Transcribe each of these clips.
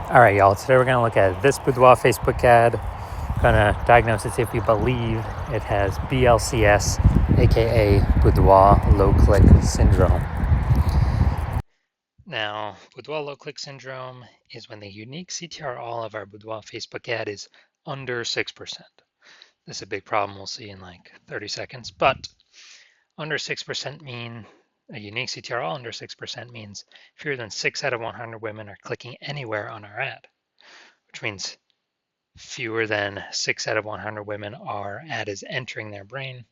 All right, y'all. Today we're going to look at this Boudoir Facebook ad. Going to diagnose it, see if we believe it has BLCS, aka Boudoir Low Click Syndrome. Now, Boudoir Low Click Syndrome is when the unique CTR-all of our Boudoir Facebook ad is under 6%. This is a big problem we'll see in like 30 seconds, but under 6% mean a unique CTR-all under 6% means fewer than 6 out of 100 women are clicking anywhere on our ad, which means fewer than 6 out of 100 women our ad is entering their brain.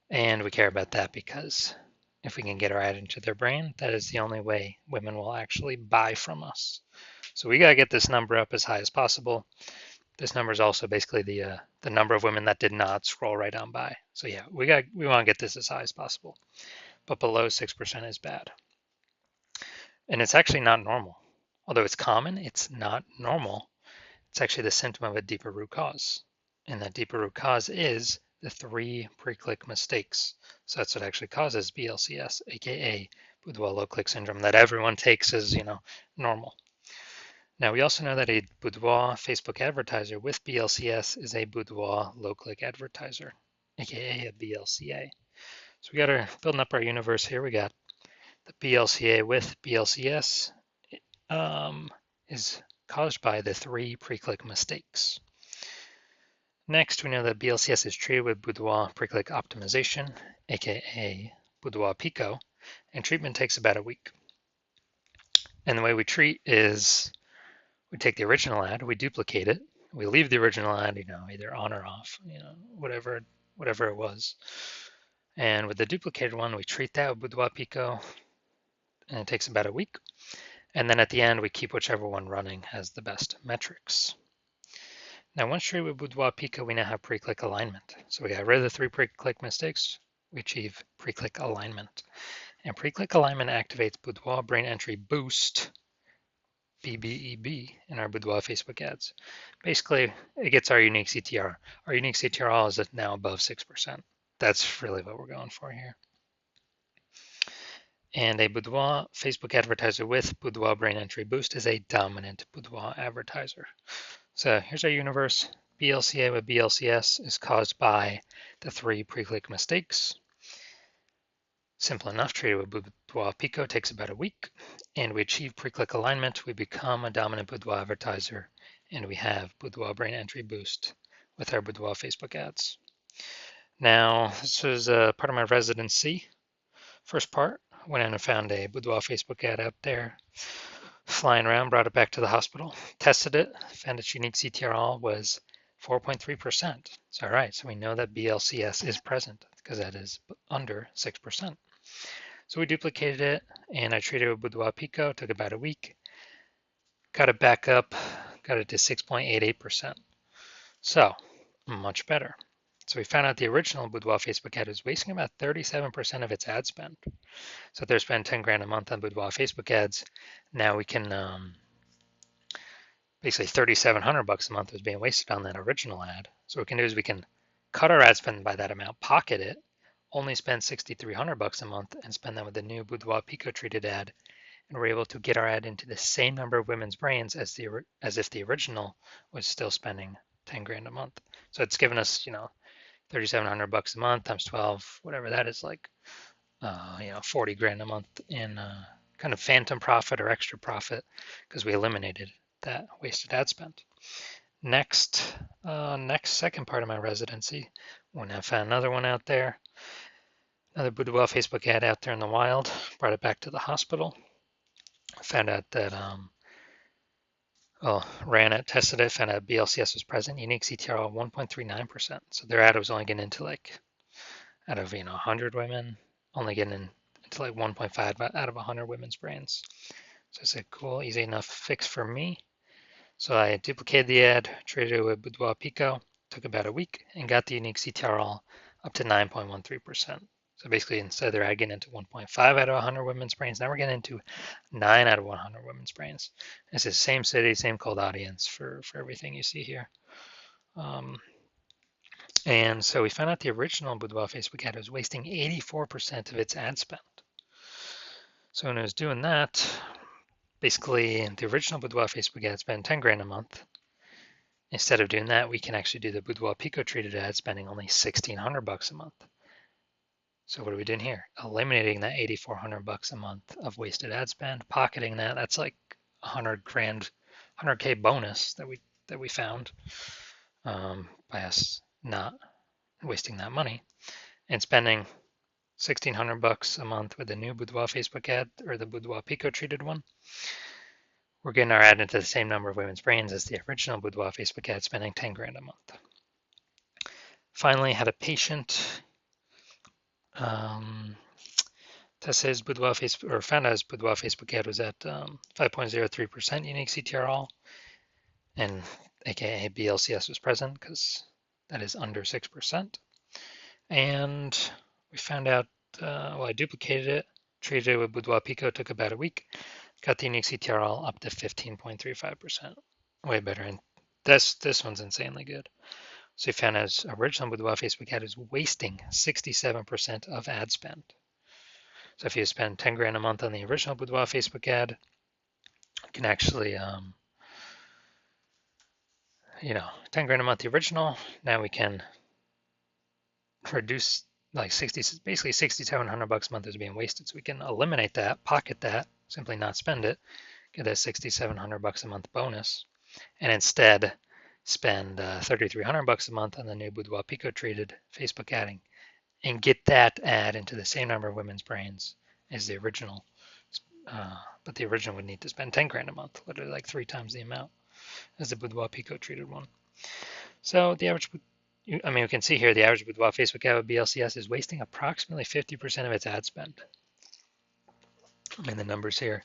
And we care about that because if we can get our ad into their brain, that is the only way women will actually buy from us. So we got to get this number up as high as possible. This number is also basically the number of women that did not scroll right on by. So yeah, we want to get this as high as possible. But below 6% is bad. And it's actually not normal. Although it's common, it's not normal. It's actually the symptom of a deeper root cause. And that deeper root cause is the 3 pre-click mistakes. So that's what actually causes BLCS, aka Boudoir low click syndrome, that everyone takes as, normal. Now we also know that a Boudoir Facebook advertiser with BLCS is a Boudoir low click advertiser, aka a BLCA. So we got our building up our universe here. We got the BLCA with BLCS is caused by the 3 pre-click mistakes. Next, we know that BLCS is treated with Boudoir pre-click optimization, aka Boudoir Pico, and treatment takes about a week. And the way we treat is we take the original ad, we duplicate it, we leave the original ad, either on or off, whatever it was. And with the duplicated one, we treat that with Boudoir Pico, and it takes about a week. And then at the end, we keep whichever one running has the best metrics. Now, once treated with Boudoir Pico, we now have pre-click alignment. So we got rid of the 3 pre-click mistakes. We achieve pre-click alignment. And pre-click alignment activates Boudoir Brain Entry Boost, BBEB, in our Boudoir Facebook ads. Basically, it gets our unique CTR. Our unique CTR is now above 6%. That's really what we're going for here. And a Boudoir Facebook advertiser with Boudoir Brain Entry Boost is a dominant Boudoir advertiser. So here's our universe. BLCA with BLCS is caused by the 3 pre-click mistakes. Simple enough, treated with Boudoir Pico takes about a week, and we achieve pre-click alignment. We become a dominant Boudoir advertiser, and we have Boudoir Brain Entry Boost with our Boudoir Facebook ads. Now, this was part of my residency. First part, went in and found a Boudoir Facebook ad out there, flying around, brought it back to the hospital, tested it, found its unique CTR-all was 4.3%. So, all right, so we know that BLCS is present because that is under 6%. So we duplicated it, and I treated it with Boudoir Pico, took about a week, got it back up, got it to 6.88%. So, much better. So we found out the original Boudoir Facebook ad was wasting about 37% of its ad spend. So if they're spending 10 grand a month on Boudoir Facebook ads, now we can basically $3,700 a month was being wasted on that original ad. So what we can do is we can cut our ad spend by that amount, pocket it, only spend $6,300 a month, and spend that with the new Boudoir Pico treated ad, and we're able to get our ad into the same number of women's brains as if the original was still spending 10 grand a month. So it's given us, $3,700 a month times 12, whatever that is, like 40 grand a month in kind of phantom profit or extra profit because we eliminated that wasted ad spend. Next second part of my residency, when I found another one out there, another Boudoir Facebook ad out there in the wild, brought it back to the hospital, found out that ran it, tested it, found out BLCS was present, unique CTR of 1.39%. So their ad was only getting into like, out of 100 women, only getting into like 1.5 out of 100 women's brains. So I said, cool, easy enough fix for me. So I duplicated the ad, treated it with Boudoir Pico, took about a week, and got the unique CTR-all up to 9.13%. So basically, instead of their ad getting into 1.5 out of 100 women's brains, now we're getting into 9 out of 100 women's brains. It's the same city, same cold audience for everything you see here. And so we found out the original Boudoir Facebook ad was wasting 84% of its ad spend. So when it was doing that, basically the original Boudoir Facebook ad spend 10 grand a month. Instead of doing that, we can actually do the Boudoir Pico treated ad spending only $1,600 a month. So what are we doing here? Eliminating that $8,400 a month of wasted ad spend, pocketing that. That's like 100 grand, 100K bonus that we found by us not wasting that money and spending $1,600 a month with the new Boudoir Facebook ad or the Boudoir Pico treated one. We're getting our ad into the same number of women's brains as the original Boudoir Facebook ad, spending 10 grand a month. Finally, had a patient test his Boudoir Facebook, or found out his Boudoir Facebook ad was at 5.03% unique CTR all, and aka BLCS was present because that is under 6%. And we found out, well, I duplicated it, treated it with Boudoir Pico, took about a week, got the unique CTR all up to 15.35%, way better. And this one's insanely good. So we found his original Boudoir Facebook ad is wasting 67% of ad spend. So if you spend 10 grand a month on the original Boudoir Facebook ad, you can actually, 10 grand a month the original. Now we can reduce like basically $6,700 a month is being wasted. So we can eliminate that, pocket that, simply not spend it, get that $6,700 a month bonus, and instead spend $3,300 a month on the new Boudoir Pico treated Facebook adding, and get that ad into the same number of women's brains as the original. But the original would need to spend 10 grand a month, literally like 3 times the amount as the Boudoir Pico treated one. So the average, we can see here the average Boudoir Facebook ad with BLCS is wasting approximately 50% of its ad spend. The numbers here,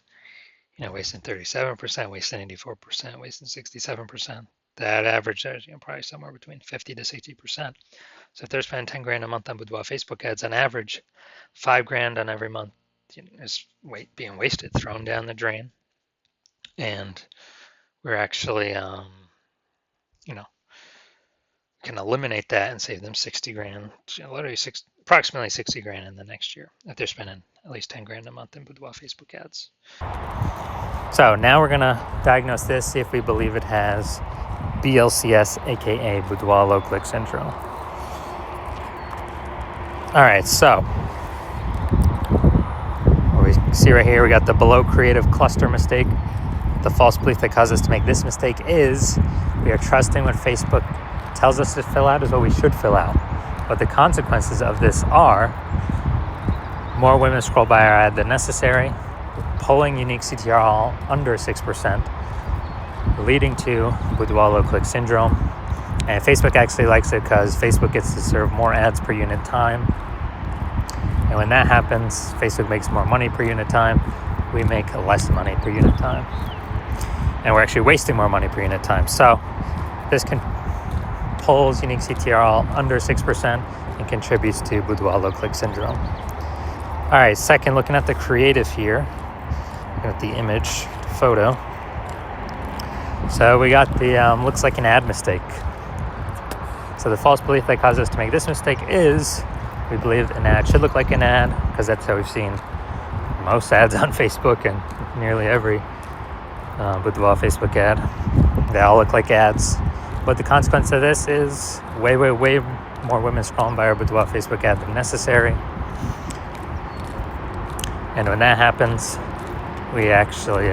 wasting 37%, wasting 84%, wasting 67%. That average is probably somewhere between 50 to 60%. So if they're spending 10 grand a month on Boudoir Facebook ads, on average, 5 grand on every month is being wasted, thrown down the drain. And we're actually, can eliminate that and save them 60 grand, literally approximately 60 grand in the next year if they're spending at least 10 grand a month in Boudoir Facebook ads. So now we're gonna diagnose this, see if we believe it has BLCS, aka Boudoir low click syndrome. All right, so what we see right here, we got the below creative cluster mistake. The false belief that caused us to make this mistake is we are trusting what Facebook tells us to fill out is what we should fill out. But the consequences of this are more women scroll by our ad than necessary, pulling unique CTR all under 6%, leading to Boudoir low click syndrome. And Facebook actually likes it because Facebook gets to serve more ads per unit time. And when that happens, Facebook makes more money per unit time. We make less money per unit time. And we're actually wasting more money per unit time. So this pulls unique CTR all under 6% and contributes to Boudoir low click syndrome. All right, second, looking at the creative here, looking at the image photo. So we got the, looks like an ad mistake. So the false belief that caused us to make this mistake is we believe an ad should look like an ad, because that's how we've seen most ads on Facebook and nearly every Boudoir Facebook ad. They all look like ads. But the consequence of this is way more women scrolling by our Boudoir Facebook ad than necessary. And when that happens, we actually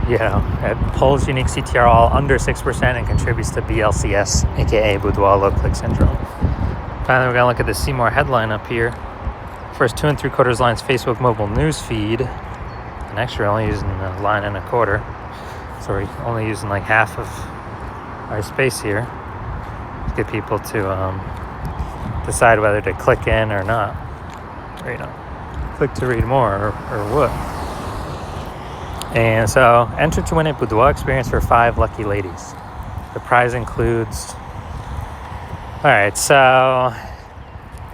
it pulls unique CTR all under 6% and contributes to BLCS, aka Boudoir low click syndrome. Finally, we're gonna look at the See More headline up here. First 2 3/4 lines Facebook mobile news feed, and actually we're only using a line and a quarter, so we're only using like half of our space here to get people to decide whether to click in or not, or click to read more or what. And so, enter to win a Boudoir experience for 5 lucky ladies. The prize includes. All right, so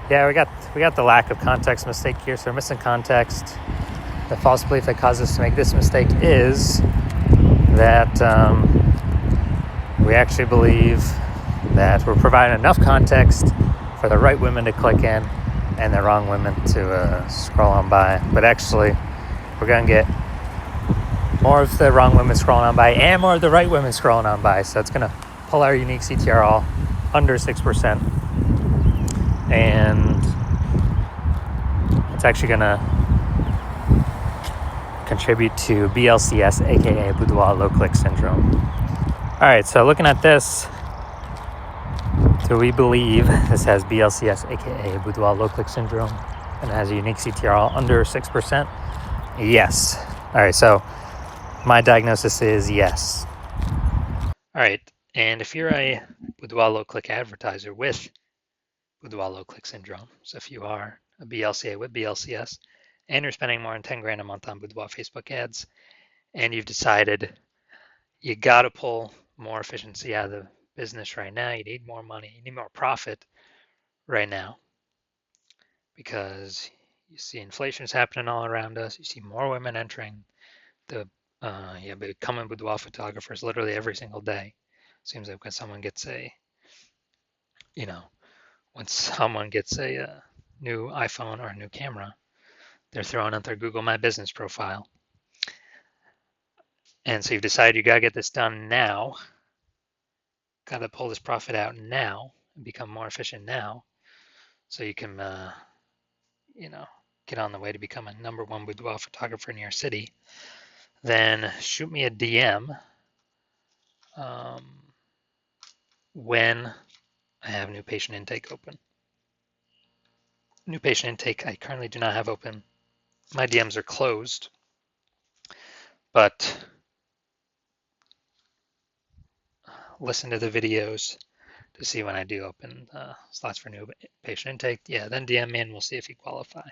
yeah, we got the lack of context mistake here. So we're missing context. The false belief that caused us to make this mistake is that we actually believe that we're providing enough context for the right women to click in, and the wrong women to scroll on by. But actually, we're going to get more of the wrong women scrolling on by and more of the right women scrolling on by. So it's going to pull our unique CTR all under 6%. And it's actually going to contribute to BLCS, aka Boudoir low click syndrome. All right, so looking at this, do we believe this has BLCS, aka Boudoir low click syndrome, and it has a unique CTR all under 6%? Yes. All right, so my diagnosis is yes. All right, and if you're a Boudoir low click advertiser with Boudoir low click syndrome, so if you are a BLCA with BLCS and you're spending more than 10 grand a month on Boudoir Facebook ads, and you've decided you got to pull more efficiency out of the business right now, you need more money, you need more profit right now, because you see inflation is happening all around us, you see more women entering the becoming boudoir photographers literally every single day. Seems like when someone gets a new iPhone or a new camera, they're throwing out their Google My Business profile. And so you've decided you got to get this done now, got to pull this profit out now and become more efficient now, so you can get on the way to become a #1 boudoir photographer in your city. Then shoot me a DM when I have new patient intake open. New patient intake I currently do not have open. My DMs are closed, but listen to the videos to see when I do open slots for new patient intake. Yeah, then DM me and we'll see if you qualify.